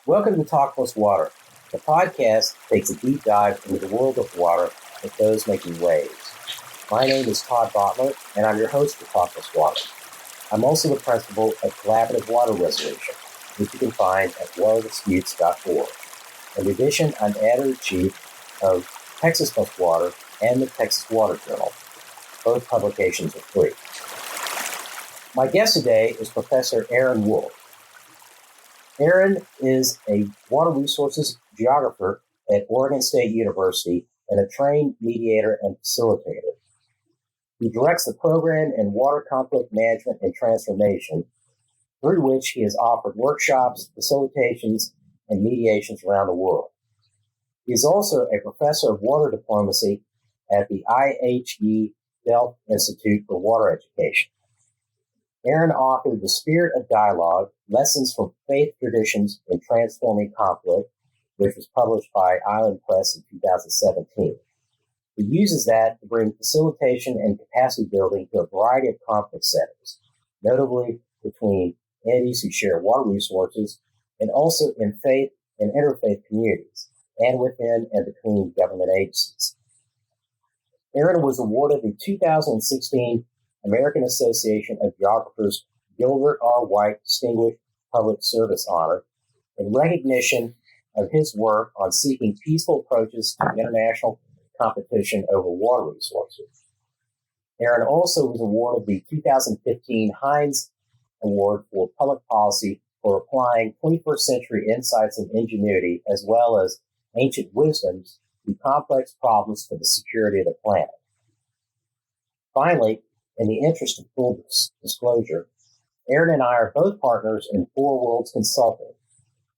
Welcome to Talk Plus Water. The podcast takes a deep dive into the world of water with those making waves. My name is Todd Botler, and I'm your host for Talk Plus Water. I'm also the principal of Collaborative Water Resolution, which you can find at waterdisputes.org. In addition, I'm editor-in-chief of Texas Plus Water and the Texas Water Journal. Both publications are free. My guest today is Professor Aaron Wolf. Aaron is a water resources geographer at Oregon State University and a trained mediator and facilitator. He directs the program in water conflict management and transformation, through which he has offered workshops, facilitations, and mediations around the world. He is also a professor of water diplomacy at the IHE Delft Institute for Water Education. Aaron authored The Spirit of Dialogue, Lessons from Faith Traditions in Transforming Conflict, which was published by Island Press in 2017. He uses that to bring facilitation and capacity building to a variety of conflict settings, notably between entities who share water resources, and also in faith and interfaith communities, and within and between government agencies. Aaron was awarded the 2016 American Association of Geographers Gilbert R. White Distinguished Public Service Honor in recognition of his work on seeking peaceful approaches to international competition over water resources. Aaron also was awarded the 2015 Heinz Award for Public Policy for applying 21st century insights and ingenuity as well as ancient wisdoms to complex problems for the security of the planet. Finally, in the interest of full disclosure, Aaron and I are both partners in Four Worlds Consulting,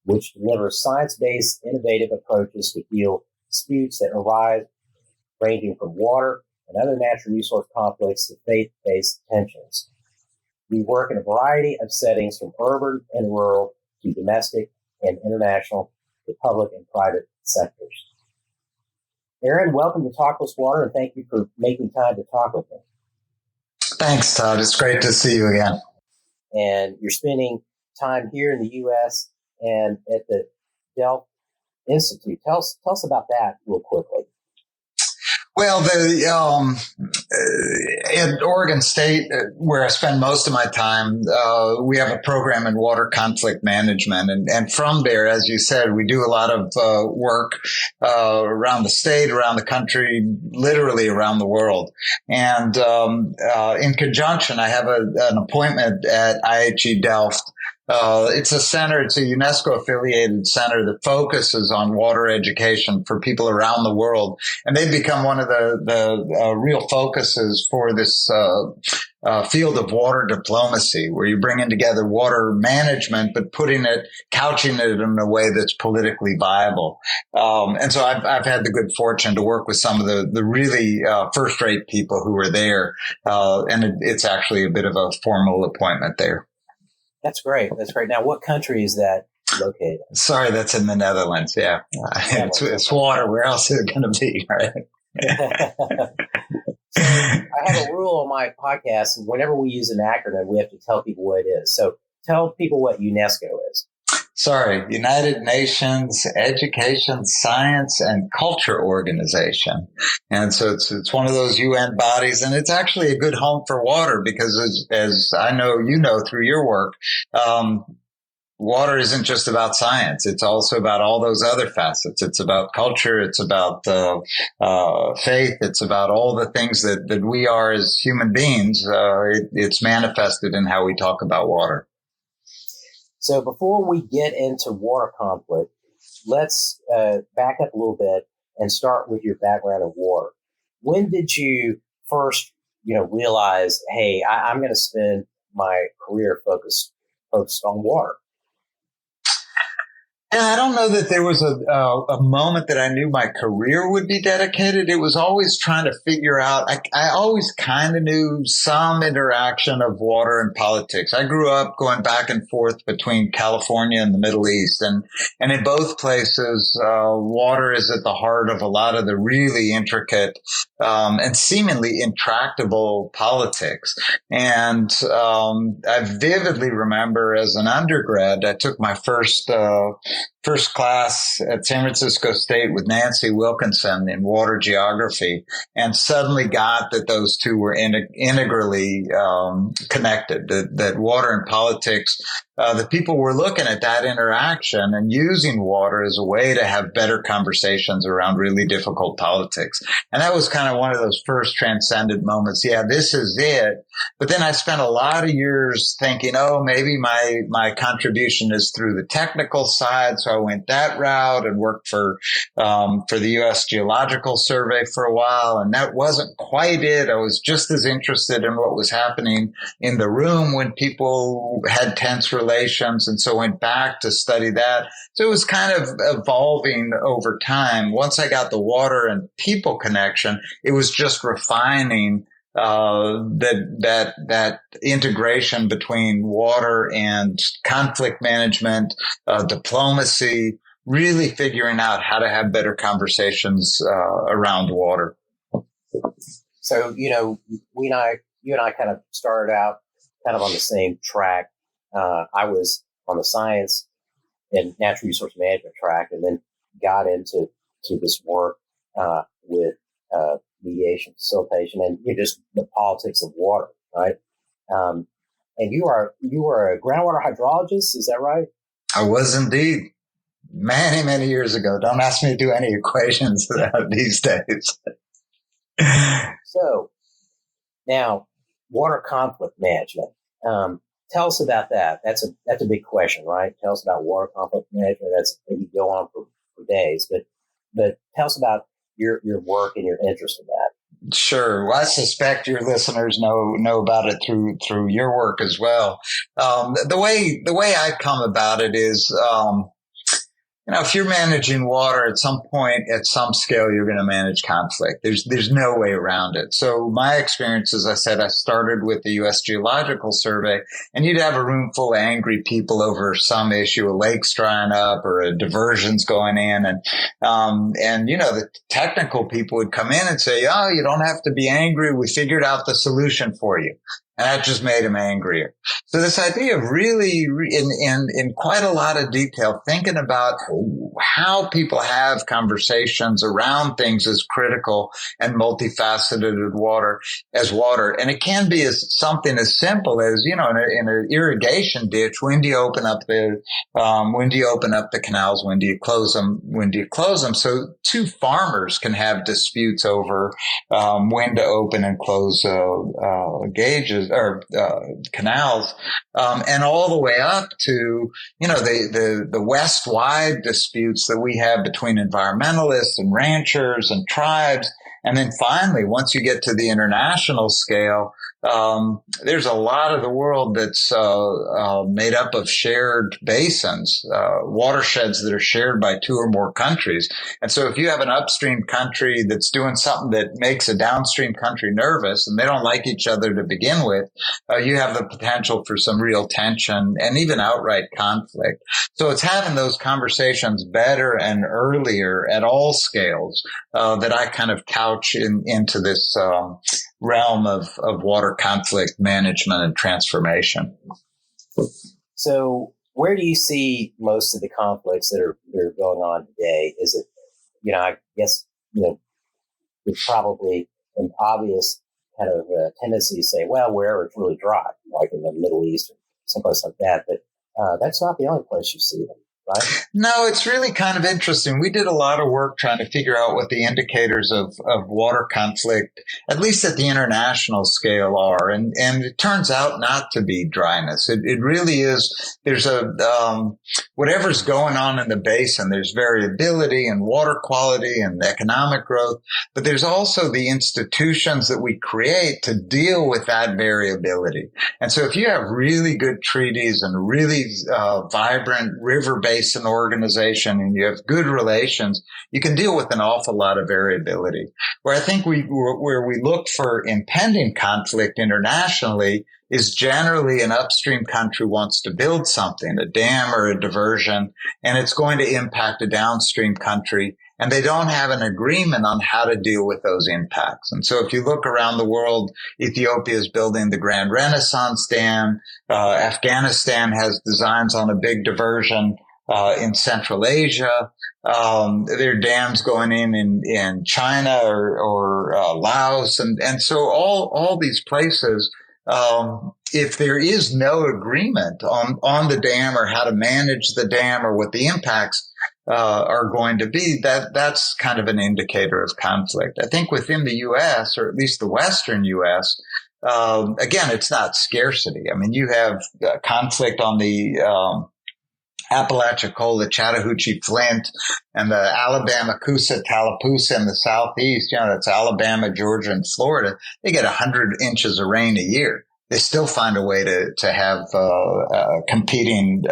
which delivers science-based, innovative approaches to heal disputes that arise ranging from water and other natural resource conflicts to faith-based tensions. We work in a variety of settings from urban and rural to domestic and international to public and private sectors. Aaron, welcome to Talk Plus Water, and thank you for making time to talk with me. Thanks, Todd. It's great to see you again. And you're spending time here in the U.S. and at the Delft Institute. Tell us about that real quickly. Well, at Oregon State, where I spend most of my time, we have a program in water conflict management. And from there, as you said, we do a lot of work around the state, around the country, literally around the world. And in conjunction, I have an appointment at IHE Delft. It's a center, it's a UNESCO-affiliated center that focuses on water education for people around the world. And they've become one of the real focuses for this field of water diplomacy, where you're bringing together water management, but couching it in a way that's politically viable. And so I've had the good fortune to work with some of the really first-rate people who are there. And it's actually a bit of a formal appointment there. That's great. Now, what country is that located in? Sorry, that's in the Netherlands. Yeah. It's water. Where else is it going to be, right? So I have a rule on my podcast, and whenever we use an acronym, we have to tell people what it is. So tell people what UNESCO is. Sorry, United Nations Education, Science, and Culture Organization. And so it's one of those UN bodies, and it's actually a good home for water because as I know, you know, through your work, water isn't just about science. It's also about all those other facets. It's about culture. It's about faith. It's about all the things that we are as human beings. It's manifested in how we talk about water. So before we get into water conflict, let's back up a little bit and start with your background in water. When did you first, realize, hey, I'm going to spend my career focused on water? And I don't know that there was a moment that I knew my career would be dedicated. It was always trying to figure out, I always kind of knew some interaction of water and politics. I grew up going back and forth between California and the Middle East. And in both places, water is at the heart of a lot of the really intricate and seemingly intractable politics. And I vividly remember as an undergrad, I took my first first class at San Francisco State with Nancy Wilkinson in water geography, and suddenly got that those two were integrally connected, that water and politics, the people were looking at that interaction and using water as a way to have better conversations around really difficult politics. And that was kind of one of those first transcendent moments. Yeah, this is it. But then I spent a lot of years thinking, oh, maybe my contribution is through the technical side. So I went that route and worked for the U.S. Geological Survey for a while. And that wasn't quite it. I was just as interested in what was happening in the room when people had tense relations. And so went back to study that. So it was kind of evolving over time. Once I got the water and people connection, it was just refining that integration between water and conflict management, diplomacy, really figuring out how to have better conversations around water. So, you and I kind of started out kind of on the same track. I was on the science and natural resource management track, and then got into this work with mediation, facilitation, and just the politics of water, right? And you are a groundwater hydrologist, is that right? I was indeed. Many, many years ago. Don't ask me to do any equations these days. So now, water conflict management. Tell us about that. That's a big question, right? Tell us about water conflict management. That's maybe go on for days, but tell us about your work and your interest in that. Sure. Well, I suspect your listeners know about it through your work as well. The way I come about it is, if you're managing water at some point, at some scale, you're going to manage conflict. There's no way around it. So my experience, as I said, I started with the U.S. Geological Survey, and you'd have a room full of angry people over some issue, a lake's drying up or a diversion's going in. And the technical people would come in and say, oh, you don't have to be angry. We figured out the solution for you. And that just made him angrier. So this idea of really, in quite a lot of detail, thinking about how people have conversations around things is critical, and multifaceted water. And it can be something as simple as, in an irrigation ditch, when do you open up the canals? When do you close them? So two farmers can have disputes over when to open and close gauges or canals, and all the way up to the West-wide disputes that we have between environmentalists and ranchers and tribes. And then finally, once you get to the international scale, there's a lot of the world that's made up of shared basins, watersheds that are shared by two or more countries. And so if you have an upstream country that's doing something that makes a downstream country nervous, and they don't like each other to begin with, you have the potential for some real tension and even outright conflict. So it's having those conversations better and earlier at all scales that I kind of couch into this realm of water conflict management and transformation. So where do you see most of the conflicts that are going on today? Is it, I guess, there's probably an obvious kind of tendency to say, well, wherever it's really dry, like in the Middle East or someplace like that. But that's not the only place you see them. Right? No, it's really kind of interesting. We did a lot of work trying to figure out what the indicators of water conflict, at least at the international scale, are. And it turns out not to be dryness. It really is. There's whatever's going on in the basin, there's variability and water quality and economic growth. But there's also the institutions that we create to deal with that variability. And so if you have really good treaties and really vibrant river basin organization and you have good relations, you can deal with an awful lot of variability. Where I think where we look for impending conflict internationally is generally an upstream country wants to build something, a dam or a diversion, and it's going to impact a downstream country, and they don't have an agreement on how to deal with those impacts. And so if you look around the world, Ethiopia is building the Grand Renaissance Dam. Afghanistan has designs on a big diversion. in Central Asia. There are dams going in China or Laos. And so all these places, if there is no agreement on the dam or how to manage the dam or what the impacts are going to be, that's kind of an indicator of conflict. I think within the U.S., or at least the Western U.S., again, it's not scarcity. I mean, you have conflict on the Apalachicola, Chattahoochee, Flint, and the Alabama, Coosa, Tallapoosa in the southeast. That's Alabama, Georgia, and Florida. They get 100 inches of rain a year. They still find a way to have competing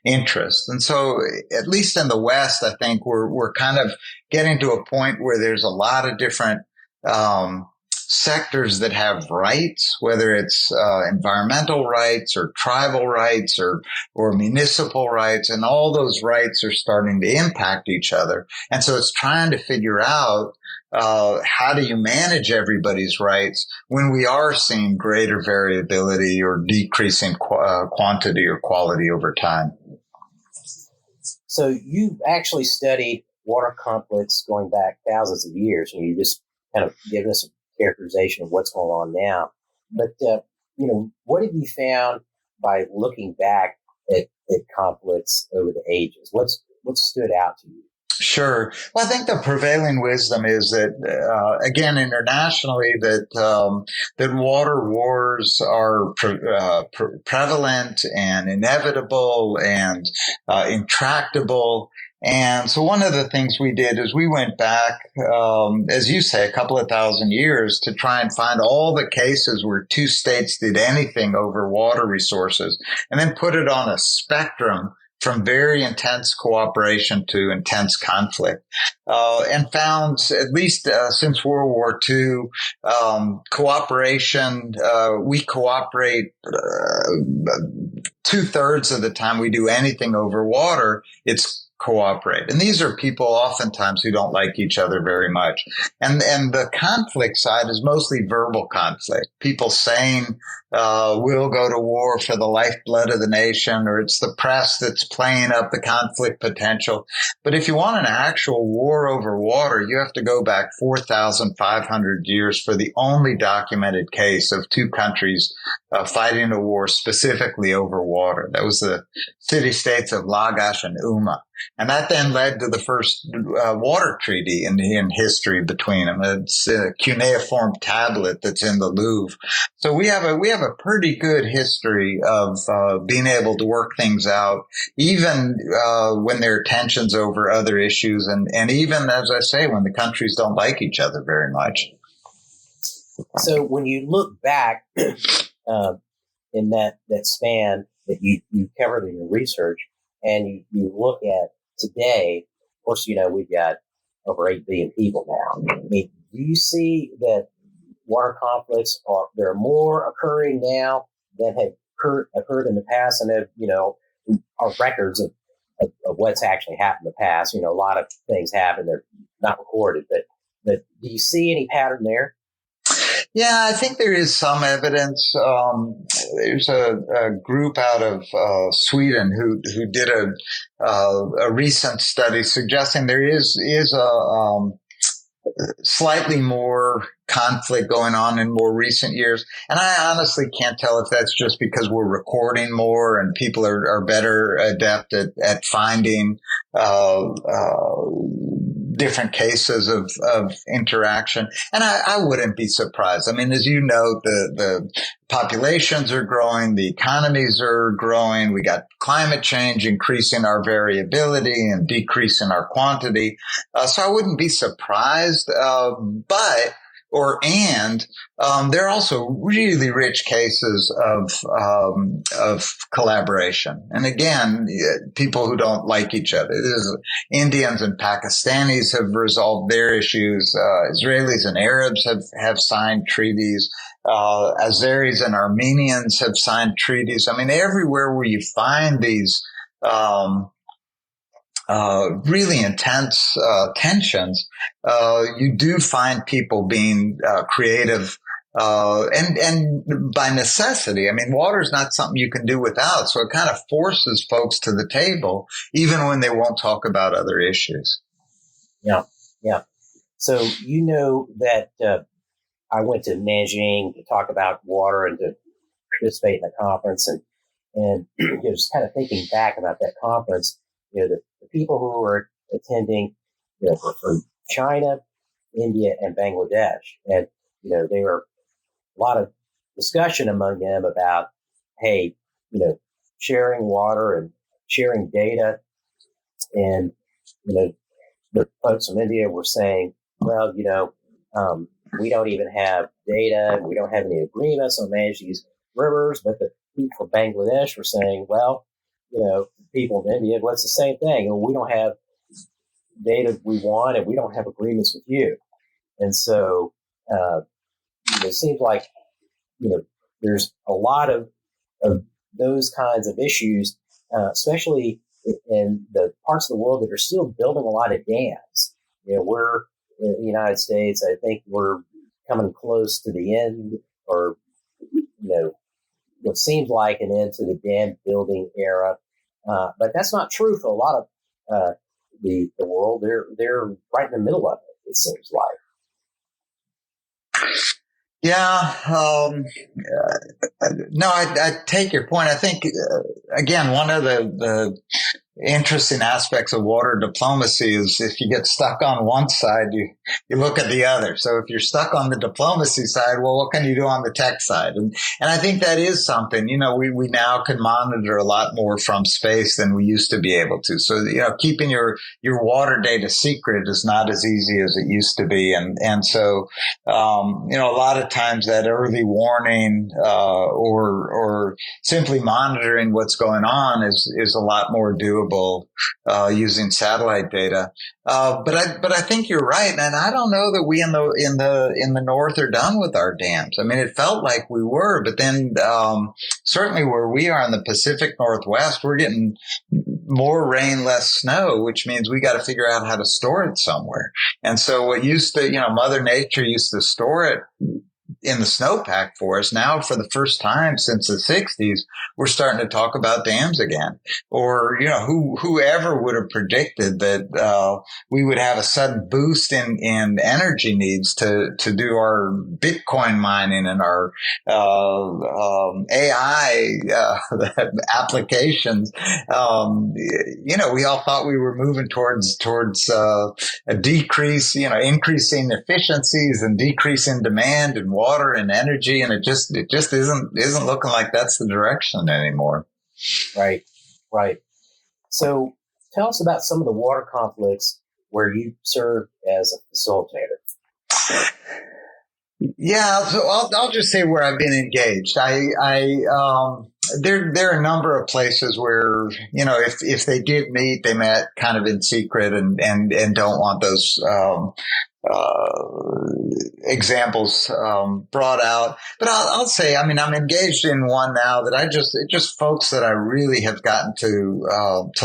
interests. And so, at least in the West, I think we're kind of getting to a point where there's a lot of different sectors that have rights, whether it's environmental rights or tribal rights or municipal rights, and all those rights are starting to impact each other. And so it's trying to figure out how do you manage everybody's rights when we are seeing greater variability or decreasing quantity or quality over time. So you've actually studied water conflicts going back thousands of years, and you just kind of given us a characterization of what's going on now. But, what have you found by looking back at conflicts over the ages? What stood out to you? Sure. Well, I think the prevailing wisdom is that, again, internationally, that water wars are prevalent and inevitable and intractable. And so one of the things we did is we went back, as you say, a couple of thousand years to try and find all the cases where two states did anything over water resources, and then put it on a spectrum from very intense cooperation to intense conflict, and found, at least since World War II, cooperation, we cooperate 2/3 of the time we do anything over water, it's cooperate. And these are people oftentimes who don't like each other very much. And the conflict side is mostly verbal conflict. People saying, we'll go to war for the lifeblood of the nation, or it's the press that's playing up the conflict potential. But if you want an actual war over water, you have to go back 4,500 years for the only documented case of two countries fighting a war specifically over water. That was the city-states of Lagash and Umma. And that then led to the first water treaty in history between them. It's a cuneiform tablet that's in the Louvre. So we have a pretty good history of being able to work things out, even when there are tensions over other issues, and even, as I say, when the countries don't like each other very much. So when you look back in that span that you covered in your research, and you look at today, of course, we've got over 8 billion people now. I mean, do you see that water conflicts there are more occurring now than have occurred in the past? And our records of what's actually happened in the past, a lot of things happen, they're not recorded, but do you see any pattern there? Yeah, I think there is some evidence. There's a group out of Sweden who did a recent study suggesting there is a slightly more conflict going on in more recent years. And I honestly can't tell if that's just because we're recording more and people are better adept at finding different cases of interaction. And I wouldn't be surprised. I mean, as you know, the populations are growing, the economies are growing, we got climate change increasing our variability and decreasing our quantity. So I wouldn't be surprised, there are also really rich cases of collaboration. And again, people who don't like each other. Indians and Pakistanis have resolved their issues. Israelis and Arabs have signed treaties. Azeris and Armenians have signed treaties. I mean, everywhere where you find these really intense tensions, you do find people being creative And by necessity. I mean, water is not something you can do without. So it kind of forces folks to the table, even when they won't talk about other issues. Yeah. Yeah. So, that I went to Nanjing to talk about water and to participate in the conference, and just kind of thinking back about that conference, the people who were attending, were from China, India, and Bangladesh. And, they were a lot of discussion among them about, hey, sharing water and sharing data. And, the folks from India were saying, well, we don't even have data. We don't have any agreements on managing these rivers. But the people from Bangladesh were saying, well, people in India, well, it's the same thing. We don't have data we want, and we don't have agreements with you. And so it seems like, there's a lot of those kinds of issues, especially in the parts of the world that are still building a lot of dams. We're in the United States, I think we're coming close to the end, or, what seems like an end to the dam building era. But that's not true for a lot of the world. They're right in the middle of it seems like. Yeah. No, I take your point. I think, again, one of the interesting aspects of water diplomacy is if you get stuck on one side, you look at the other. So if you're stuck on the diplomacy side, well, what can you do on the tech side? And I think that is something, we now can monitor a lot more from space than we used to be able to. So, keeping your water data secret is not as easy as it used to be. And so, a lot of times that early warning, or simply monitoring what's going on is a lot more doable using satellite data. But I think you're right, and I don't know that we in the North are done with our dams. I mean, it felt like we were, but then certainly where we are in the Pacific Northwest, we're getting more rain, less snow, which means we got to figure out how to store it somewhere. And so what used to, Mother Nature used to store it in the snowpack for us. Now, for the first time since the 60s, we're starting to talk about dams again. Or, whoever would have predicted that we would have a sudden boost in energy needs to do our Bitcoin mining and our AI applications. We all thought we were moving towards a decrease, increasing efficiencies and decreasing demand and water and energy, and it just isn't looking like that's the direction anymore. Right. So tell us about some of the water conflicts where you served as a facilitator. Yeah, so I'll just say where I've been engaged. There are a number of places where, if they did meet, they met kind of in secret and don't want those examples brought out. But I'll say, I'm engaged in one now that just folks that I really have gotten to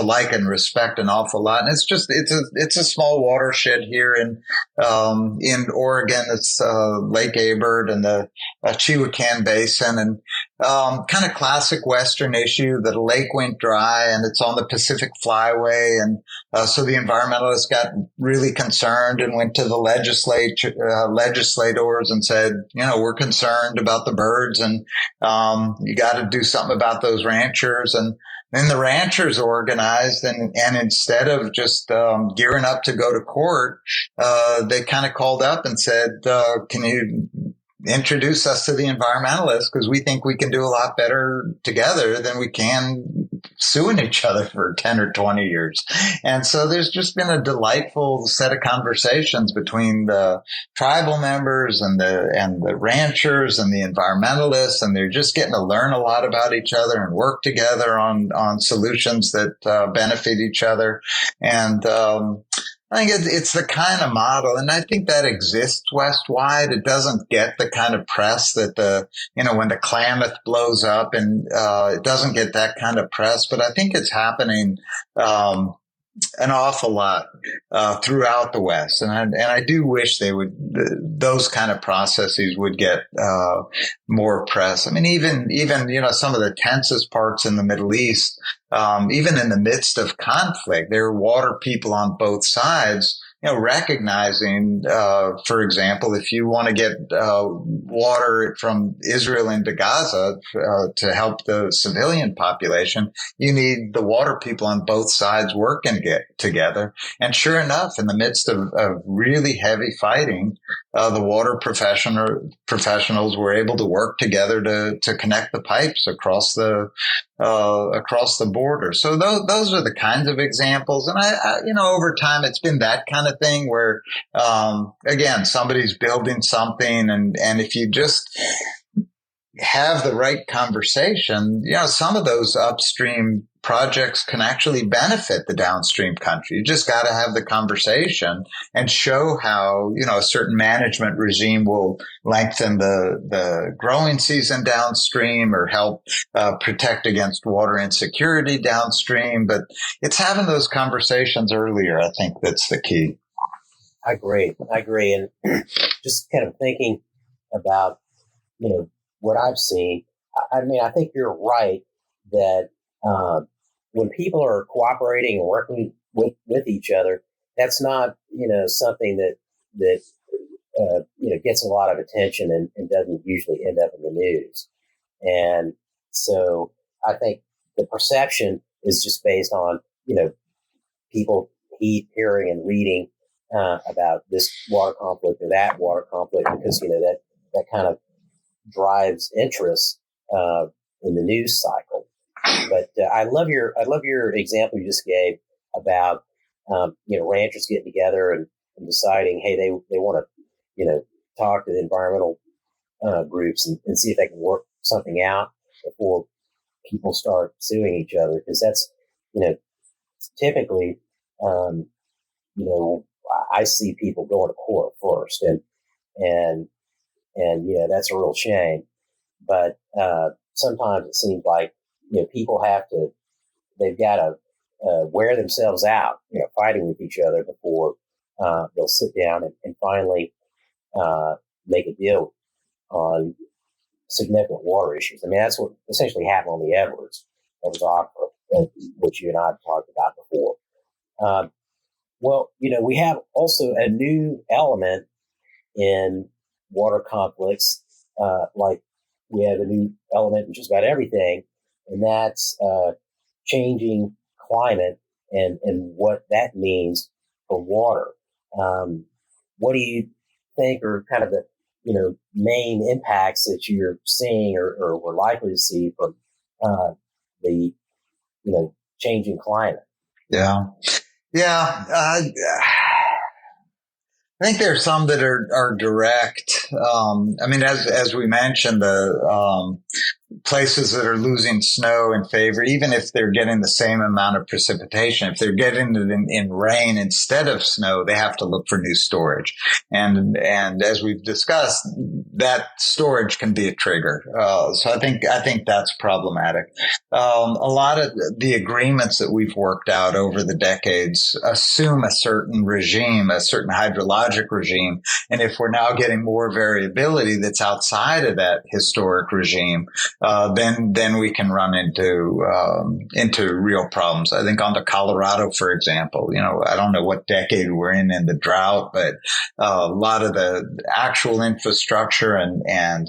like and respect an awful lot. And it's a small watershed here in Oregon. It's Lake Gilbert and the Chihuacan Basin, and kind of classic Western issue that a lake went dry and it's on the Pacific Flyway. And so the environmentalists got really concerned and went to the legislators and said, we're concerned about the birds, and you got to do something about those ranchers. And then the ranchers organized, and instead of just gearing up to go to court, they kind of called up and said, can you introduce us to the environmentalists, because we think we can do a lot better together than we can suing each other for 10 or 20 years. And so there's just been a delightful set of conversations between the tribal members and the ranchers and the environmentalists, and they're just getting to learn a lot about each other and work together on solutions that benefit each other. And I think it's the kind of model, and I think that exists West-wide. It doesn't get the kind of press that when the Klamath blows up, and it doesn't get that kind of press. But I think it's happening an awful lot throughout the West, and I do wish those kind of processes would get more press. I mean, even some of the tensest parts in the Middle East, even in the midst of conflict, there are water people on both sides. Recognizing, for example, if you want to get water from Israel into Gaza to help the civilian population, you need the water people on both sides working together. And sure enough, in the midst of really heavy fighting, the water professionals were able to work together to connect the pipes across the border. So those are the kinds of examples. And I over time, it's been that kind of thing where, again, somebody's building something, and if you just have the right conversation, some of those upstream projects can actually benefit the downstream country. You just got to have the conversation and show how, a certain management regime will lengthen the growing season downstream or help protect against water insecurity downstream. But it's having those conversations earlier, I think, that's the key. I agree. And just kind of thinking about, what I've seen, I mean, I think you're right that when people are cooperating and working with each other, that's not, something that gets a lot of attention and doesn't usually end up in the news. And so I think the perception is just based on, people hearing and reading about this water conflict or that water conflict, because, that kind of drives interest in the news cycle. But I love your example you just gave about ranchers getting together and deciding, hey, they want to talk to the environmental groups and see if they can work something out before people start suing each other, because that's typically I see people going to court first, and that's a real shame. But sometimes it seems like people they've got to wear themselves out, fighting with each other before they'll sit down and finally make a deal on significant water issues. I mean, that's what essentially happened on the Edwards Aquifer, which you and I have talked about before. Well, we have also a new element in water conflicts, like we have a new element in just about everything, and that's changing climate and what that means for water. What do you think are kind of the main impacts that you're seeing or we're likely to see from the changing climate? Yeah. I think there are some that are direct. I mean, as we mentioned, the places that are losing snow in favor, even if they're getting the same amount of precipitation, if they're getting it in rain instead of snow, they have to look for new storage. And as we've discussed, that storage can be a trigger. So I think that's problematic. A lot of the agreements that we've worked out over the decades assume a certain regime, a certain hydrologic regime. And if we're now getting more variability that's outside of that historic regime, then we can run into real problems. I think on the Colorado, for example, I don't know what decade we're in the drought, but a lot of the actual infrastructure and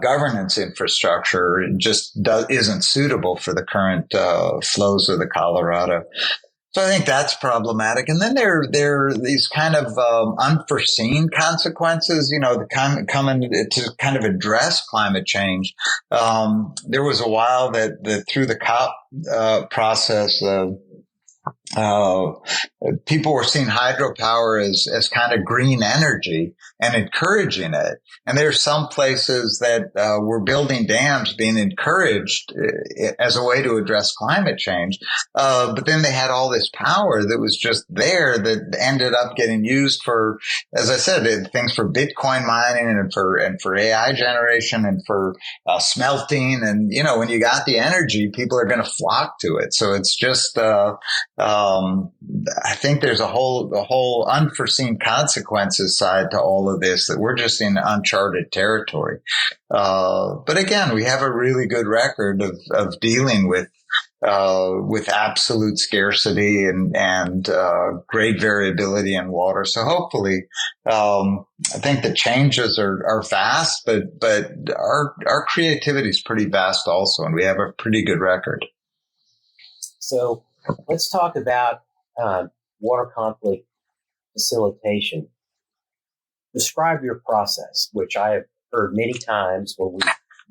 governance infrastructure just isn't suitable for the current flows of the Colorado. So I think that's problematic. And then there are these kind of unforeseen consequences, coming to kind of address climate change. There was a while that through the COP process, people were seeing hydropower as kind of green energy and encouraging it. And there's some places that were building dams being encouraged as a way to address climate change. But then they had all this power that was just there that ended up getting used for, as I said, things for Bitcoin mining and for AI generation and for smelting. And, when you got the energy, people are going to flock to it. So it's just, I think there's a whole unforeseen consequences side to all of this, that we're just in uncharted territory. But again, we have a really good record of dealing with absolute scarcity and great variability in water. So hopefully, I think the changes are vast, but our creativity is pretty vast also, and we have a pretty good record. So let's talk about water conflict facilitation. Describe your process, which I have heard many times when we've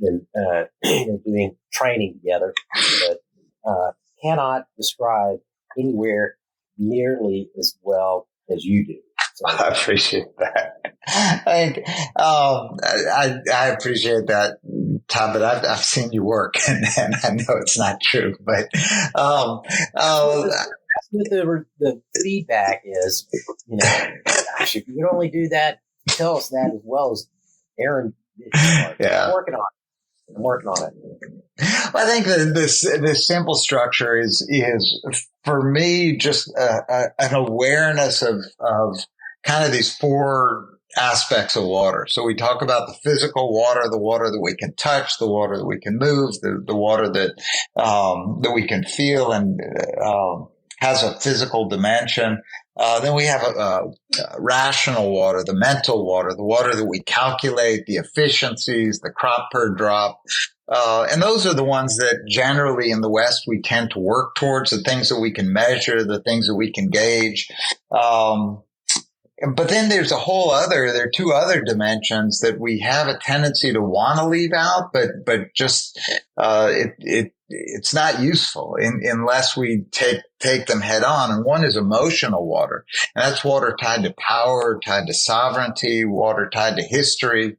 been doing training together, but cannot describe anywhere nearly as well as you do. So, I appreciate that. I appreciate that, Tom, but I've seen you work, and I know it's not true. But the feedback is, gosh, if you could only do that, tell us that as well as Aaron. Yeah. I'm working on it. Well, I think that this simple structure is for me just an awareness of kind of these four aspects of water. So we talk about the physical water, the water that we can touch, the water that we can move, the water that we can feel and has a physical dimension. Then we have rational water, the mental water, the water that we calculate, the efficiencies, the crop per drop. And those are the ones that generally in the West we tend to work towards, the things that we can measure, the things that we can gauge. But then there are two other dimensions that we have a tendency to want to leave out, but just, it's not useful unless we take them head on. And one is emotional water. And that's water tied to power, tied to sovereignty, water tied to history,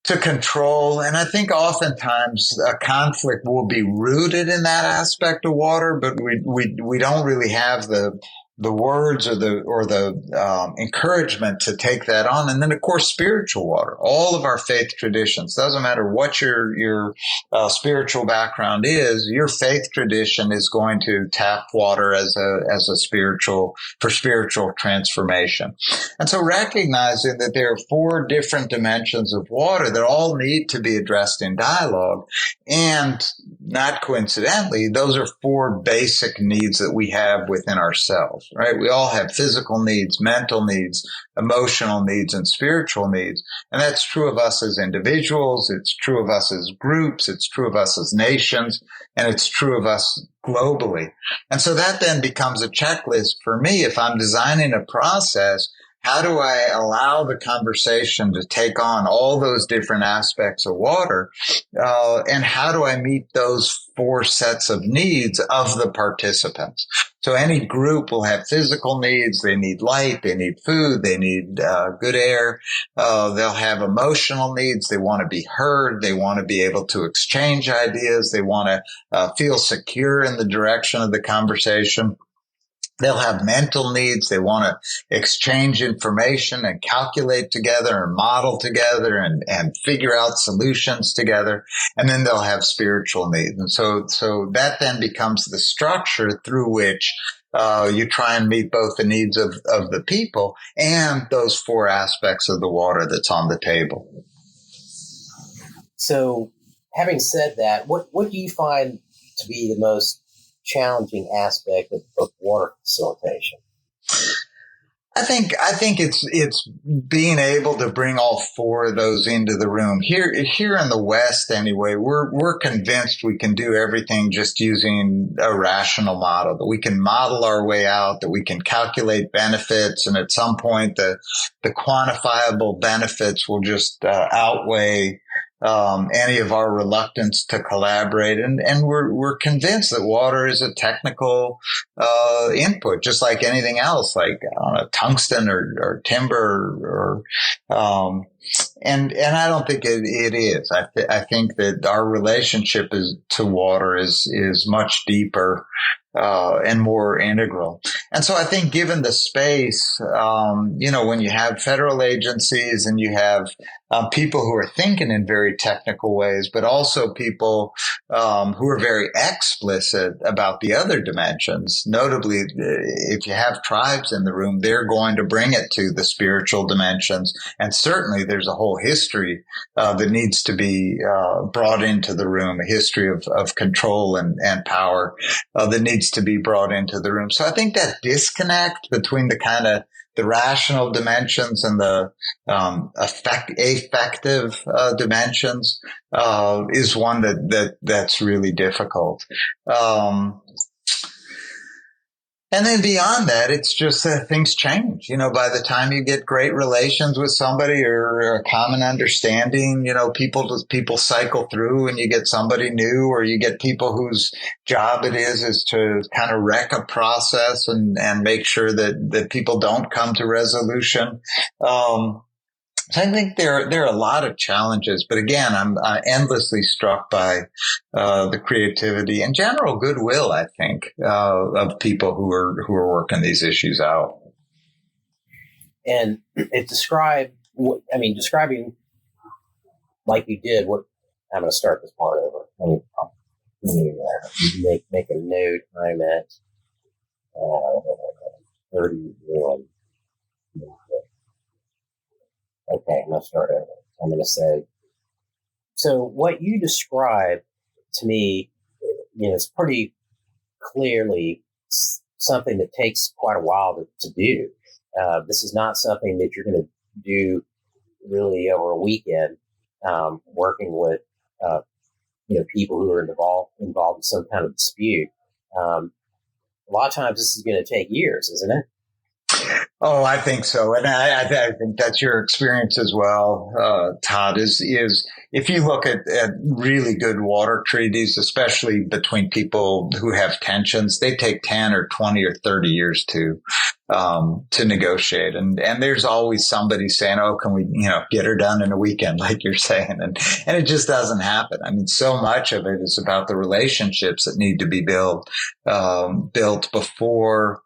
to control. And I think oftentimes a conflict will be rooted in that aspect of water, but we don't really have the words or the encouragement to take that on. And then, of course, spiritual water. All of our faith traditions, doesn't matter what your spiritual background is, your faith tradition is going to tap water as a spiritual transformation. And so recognizing that there are four different dimensions of water that all need to be addressed in dialogue, and not coincidentally, those are four basic needs that we have within ourselves. Right? We all have physical needs, mental needs, emotional needs, and spiritual needs. And that's true of us as individuals. It's true of us as groups. It's true of us as nations. And it's true of us globally. And so that then becomes a checklist for me. If I'm designing a process, how do I allow the conversation to take on all those different aspects of water? And how do I meet those four sets of needs of the participants? So any group will have physical needs. They need light. They need food. They need good air. They'll have emotional needs. They want to be heard. They want to be able to exchange ideas. They want to feel secure in the direction of the conversation. They'll have mental needs. They want to exchange information and calculate together and model together and figure out solutions together. And then they'll have spiritual needs. And so that then becomes the structure through which you try and meet both the needs of the people and those four aspects of the water that's on the table. So having said that, what do you find to be the most challenging aspect of water facilitation? I think it's being able to bring all four of those into the room. Here in the West anyway, we're convinced we can do everything just using a rational model, that we can model our way out, that we can calculate benefits, and at some point the quantifiable benefits will just outweigh any of our reluctance to collaborate. And we're convinced that water is a technical, input, just like anything else, like, I don't know, tungsten or timber or And I don't think it is. I think that our relationship to water is much deeper and more integral. And so I think given the space, when you have federal agencies and you have people who are thinking in very technical ways, but also people who are very explicit about the other dimensions. Notably, if you have tribes in the room, they're going to bring it to the spiritual dimensions. And certainly there's a whole history that needs to be brought into the room, a history of control and power that needs to be brought into the room. So I think that disconnect between the rational dimensions and the affective dimensions is one that's really difficult. And then beyond that, it's just that things change. By the time you get great relations with somebody or a common understanding, people cycle through and you get somebody new, or you get people whose job it is to kind of wreck a process and make sure that people don't come to resolution. So I think there are a lot of challenges, but again, I'm endlessly struck by the creativity and general goodwill, I think, of people who are working these issues out. And it describing like you did. I'm going to start this part over. Let me make a note. I'm at 31. Okay, I'm going to start over. I'm going to say, so what you described to me, is pretty clearly something that takes quite a while to do. This is not something that you're going to do really over a weekend, working with, people who are involved in some kind of dispute. A lot of times this is going to take years, isn't it? Oh, I think so. And I think that's your experience as well, Todd, is if you look at really good water treaties, especially between people who have tensions, they take 10 or 20 or 30 years to negotiate. And there's always somebody saying, oh, can we, get her done in a weekend, like you're saying. And it just doesn't happen. I mean, so much of it is about the relationships that need to be built before,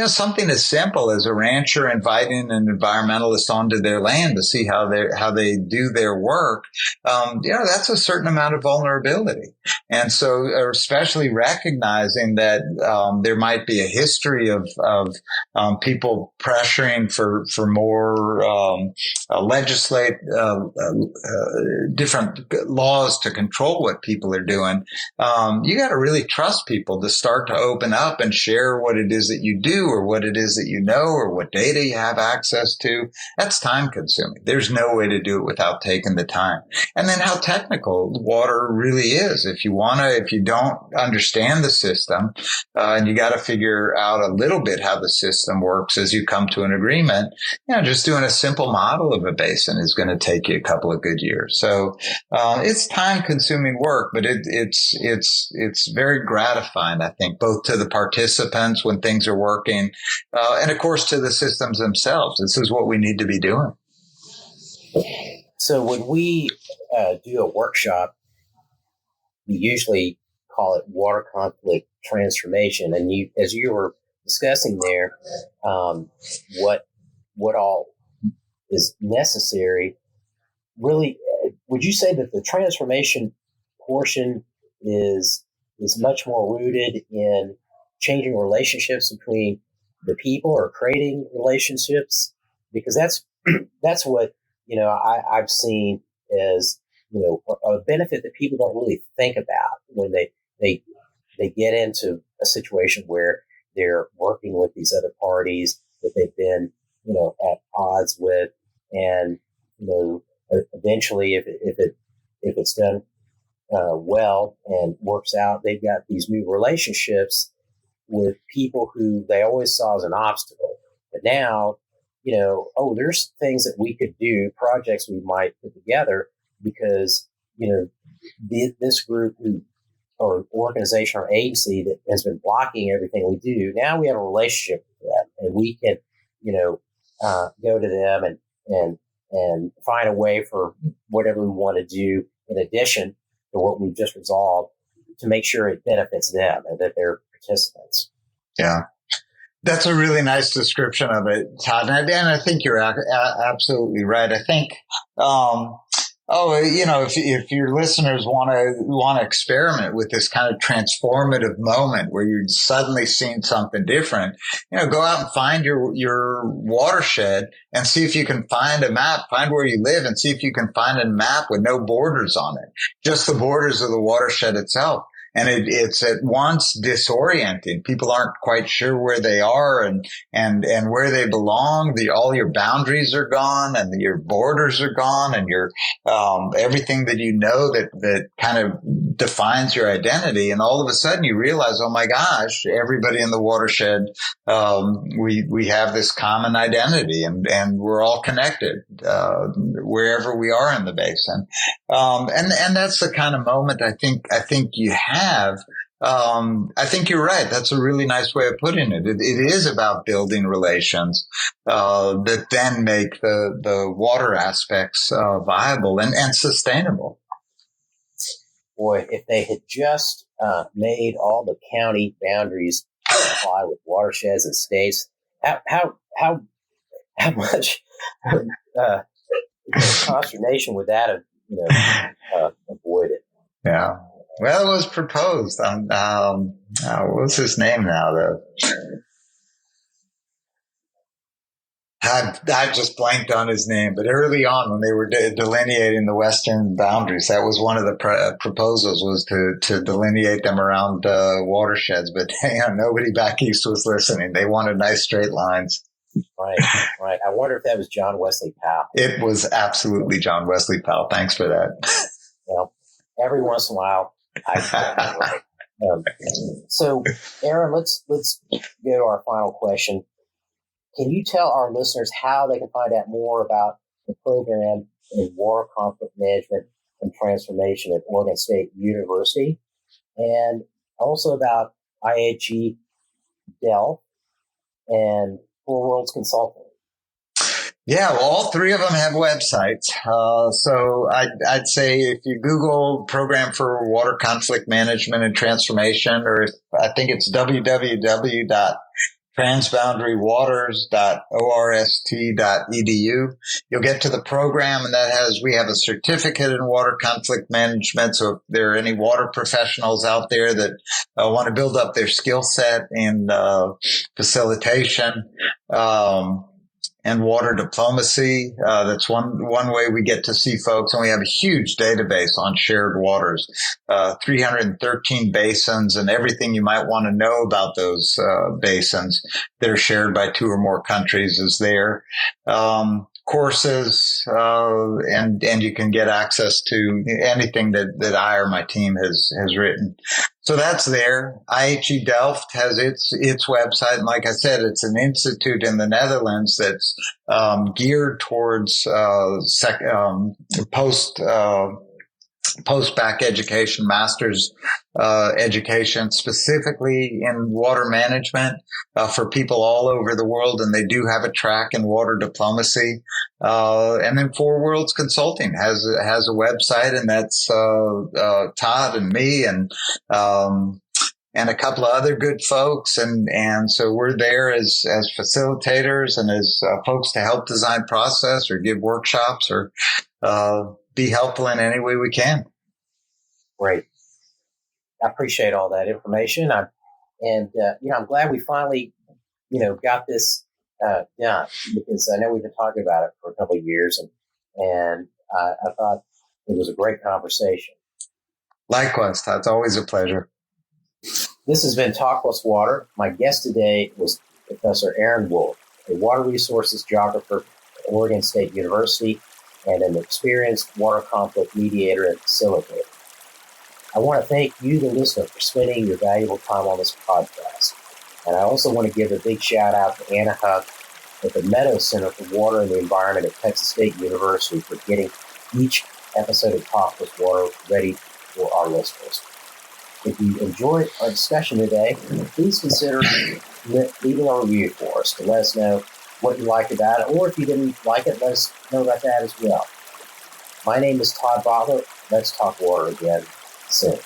something as simple as a rancher inviting an environmentalist onto their land to see how they do their work. That's a certain amount of vulnerability. And so, especially recognizing that, there might be a history of people pressuring for more, different laws to control what people are doing. You got to really trust people to start to open up and share what it is that you do, or what it is that you know, or what data you have access to. That's time consuming. There's no way to do it without taking the time. And then how technical water really is. If you don't understand the system, and you got to figure out a little bit how the system works as you come to an agreement, just doing a simple model of a basin is going to take you a couple of good years. So, it's time consuming work, but it's very gratifying, I think, both to the participants when things are working, and of course to the systems themselves. This is what we need to be doing. So when we do a workshop, we usually call it water conflict transformation. And as you were discussing there, what all is necessary, really, would you say that the transformation portion is much more rooted in changing relationships between the people, or creating relationships? Because that's what I've seen as a benefit that people don't really think about when they get into a situation where they're working with these other parties that they've been at odds with, and eventually if it's done well and works out, they've got these new relationships with people who they always saw as an obstacle. But now, there's things that we could do, projects we might put together, because, this group or organization or agency that has been blocking everything we do, now we have a relationship with them, and we can, go to them and and find a way for whatever we want to do in addition to what we've just resolved to make sure it benefits them and that they're participants. Yeah. That's a really nice description of it, Todd. And I think you're absolutely right. I think, if your listeners want to experiment with this kind of transformative moment where you're suddenly seeing something different, go out and find your watershed and see if you can find a map, find where you live and see if you can find a map with no borders on it, just the borders of the watershed itself. And it's at once disorienting. People aren't quite sure where they are and where they belong. All your boundaries are gone and your borders are gone and your, everything that that kind of defines your identity. And all of a sudden you realize, oh my gosh, everybody in the watershed, we have this common identity and we're all connected, wherever we are in the basin. And that's the kind of moment I think you have. I think you're right. That's a really nice way of putting it. It is about building relations that then make the water aspects viable and sustainable. Boy, if they had just made all the county boundaries comply with watersheds and states, how much consternation would that have avoided? Yeah. Well, it was proposed on, what's his name now, though? I just blanked on his name, but early on when they were delineating the western boundaries, that was one of the proposals was to delineate them around watersheds. But nobody back east was listening. They wanted nice straight lines. Right. I wonder if that was John Wesley Powell. It was absolutely John Wesley Powell. Thanks for that. Well, every once in a while, so, Aaron, let's go to our final question. Can you tell our listeners how they can find out more about the program in water conflict management and transformation at Oregon State University, and also about IHE Delft and Four Worlds Consulting? Yeah, well, all three of them have websites. So I'd say if you Google Program for Water Conflict Management and Transformation, or I think it's www.transboundarywaters.orst.edu, you'll get to the program, and we have a certificate in water conflict management. So if there are any water professionals out there that want to build up their skill set in facilitation, and water diplomacy. That's one way we get to see folks. And we have a huge database on shared waters, 313 basins, and everything you might want to know about those basins that are shared by two or more countries is there. Courses, and you can get access to anything that I or my team has written. So that's there. IHE Delft has its website. And like I said, it's an institute in the Netherlands that's, geared towards, post-bac education, master's education, specifically in water management for people all over the world. And they do have a track in water diplomacy. And then Four Worlds Consulting has a website, and that's Todd and me and a couple of other good folks. And so we're there as facilitators and as folks to help design process or give workshops or be helpful in any way we can. Great. I appreciate all that information. I'm glad we finally, got this done, because I know we've been talking about it for a couple of years, and I thought it was a great conversation. Likewise, Todd. It's always a pleasure. This has been Talk Plus Water. My guest today was Professor Aaron Wolf, a water resources geographer at Oregon State University and an experienced water conflict mediator and facilitator. I want to thank you, the listener, for spending your valuable time on this podcast. And I also want to give a big shout out to Anna Huck at the Meadow Center for Water and the Environment at Texas State University for getting each episode of Talk Plus Water ready for our listeners. If you enjoyed our discussion today, please consider leaving a review for us to let us know what you liked about it, or if you didn't like it, let us know about that as well. My name is Todd Botler. Let's talk water again soon.